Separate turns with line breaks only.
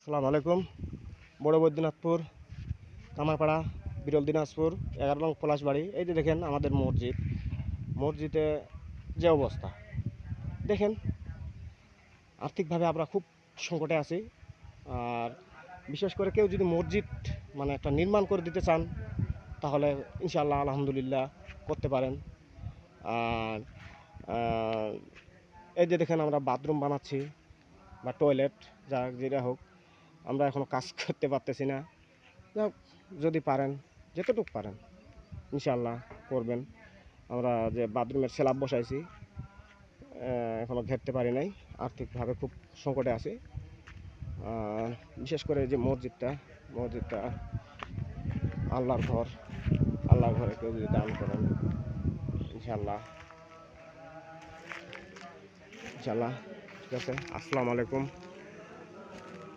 আসসালামু আলাইকুম। বড় বৈদ্যনাথপুর, কামারপাড়া, বিরল দিনাজপুর, 11 নং পলাশবাড়ি। এই যে দেখেন আমাদের মসজিদে যে অবস্থা দেখেন, আর্থিকভাবে আমরা খুব সংকটে আছি। আর বিশেষ করে কেউ যদি মসজিদ মানে একটা নির্মাণ করে দিতে চান তাহলে ইনশাআল্লাহ আলহামদুলিল্লাহ করতে পারেন। আর আহ, এই যে দেখেন আমরা বাথরুম বানাচ্ছি বা টয়লেট, যা যেটা হোক, আমরা এখনও কাজ করতে পারতেছি না। যাক, যদি পারেন, যতটুকু পারেন ইনশাআল্লাহ করবেন। আমরা যে বাথরুমের স্ল্যাব বসাইছি, এখনও ঘেরতে পারি নাই, আর্থিকভাবে খুব সংকটে আছি। বিশেষ করে যে মসজিদটা আল্লাহর ঘর, আল্লাহর ঘরে কেউ যদি দান করেন ইনশাআল্লাহ ইনশাআল্লাহ। ঠিক আছে, আসসালামু আলাইকুম।